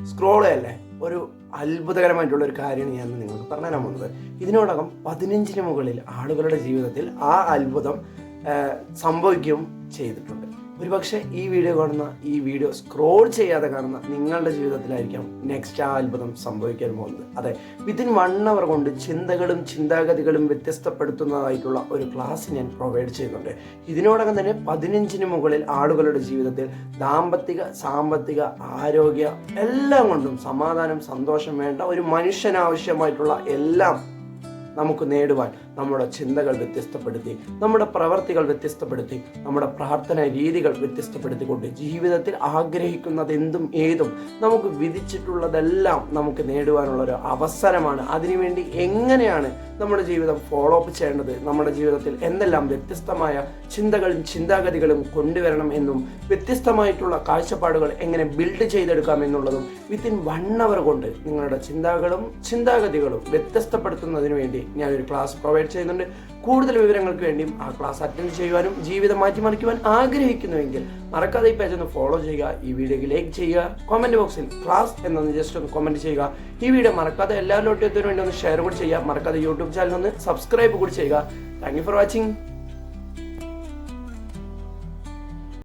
Scroll അല്ലേ ഒരു അത്ഭുതകരമായിട്ടുള്ള ഒരു കാര്യമാണ് ഞാൻ നിങ്ങൾക്ക് പറഞ്ഞു തരാൻ പോകുന്നത്. ഇതിനോടകം 15 മുകളിൽ ആളുകളുടെ ജീവിതത്തിൽ ആ അത്ഭുതം സംഭവിക്കുകയും ചെയ്തിട്ടുണ്ട്. ഒരുപക്ഷെ ഈ വീഡിയോ സ്ക്രോൾ ചെയ്യാതെ കാണുന്ന നിങ്ങളുടെ ജീവിതത്തിലായിരിക്കാം നെക്സ്റ്റ് ആ അത്ഭുതം സംഭവിക്കാൻ പോകുന്നത്. അതെ, വിത്തിൻ 1 hour കൊണ്ട് ചിന്തകളും ചിന്താഗതികളും വ്യത്യസ്തപ്പെടുത്തുന്നതായിട്ടുള്ള ഒരു ക്ലാസ് ഞാൻ പ്രൊവൈഡ് ചെയ്യുന്നുണ്ട്. ഇതിനോടകം തന്നെ 15 മുകളിൽ ആളുകളുടെ ജീവിതത്തിൽ ദാമ്പത്തിക, സാമ്പത്തിക, ആരോഗ്യ എല്ലാം കൊണ്ടും സമാധാനം, സന്തോഷം വേണ്ട ഒരു മനുഷ്യനാവശ്യമായിട്ടുള്ള എല്ലാം നമുക്ക് നേടുവാൻ നമ്മുടെ ചിന്തകൾ വ്യത്യസ്തപ്പെടുത്തി, നമ്മുടെ പ്രവർത്തികൾ വ്യത്യസ്തപ്പെടുത്തി, നമ്മുടെ പ്രാർത്ഥന രീതികൾ വ്യത്യസ്തപ്പെടുത്തിക്കൊണ്ട് ജീവിതത്തിൽ ആഗ്രഹിക്കുന്നത് എന്തും ഏതും നമുക്ക് വിധിച്ചിട്ടുള്ളതെല്ലാം നമുക്ക് നേടുവാനുള്ള ഒരു അവസരമാണ്. അതിനുവേണ്ടി എങ്ങനെയാണ് നമ്മുടെ ജീവിതം ഫോളോ അപ്പ് ചെയ്യേണ്ടത്, നമ്മുടെ ജീവിതത്തിൽ എന്തെല്ലാം വ്യത്യസ്തമായ ചിന്തകളും ചിന്താഗതികളും കൊണ്ടുവരണം എന്നും വ്യത്യസ്തമായിട്ടുള്ള കാഴ്ചപ്പാടുകൾ എങ്ങനെ ബിൽഡ് ചെയ്തെടുക്കാം എന്നുള്ളതും വിത്തിൻ 1 hour കൊണ്ട് നിങ്ങളുടെ ചിന്താഗതികളും വ്യത്യസ്തപ്പെടുത്തുന്നതിന് വേണ്ടി ഞാനൊരു ക്ലാസ് പ്രൊവൈഡ് ചെയ്യുന്നുണ്ട്. കൂടുതൽ വിവരങ്ങൾക്ക് വേണ്ടിയും ആ ക്ലാസ് അറ്റൻഡ് ചെയ്യുവാനും ജീവിതം മാറ്റിമറിക്കുവാൻ ആഗ്രഹിക്കുന്നുവെങ്കിൽ മറക്കാതെ ഈ പേജ് ഒന്ന് ഫോളോ ചെയ്യുക, ഈ വീഡിയോക്ക് ലൈക്ക് ചെയ്യുക, കമന്റ് ബോക്സിൽ ക്ലാസ് എന്നൊന്ന് ജസ്റ്റ് ഒന്ന് കമന്റ് ചെയ്യുക. ഈ വീഡിയോ മറക്കാതെ എല്ലാവരിലോട്ടും എത്തുന്നതിന് വേണ്ടി ഒന്ന് ഷെയർ കൂടി ചെയ്യുക. മറക്കാതെ യൂട്യൂബ് ചാനൽ ഒന്ന് സബ്സ്ക്രൈബ് കൂടി ചെയ്യുക. Thank you for watching.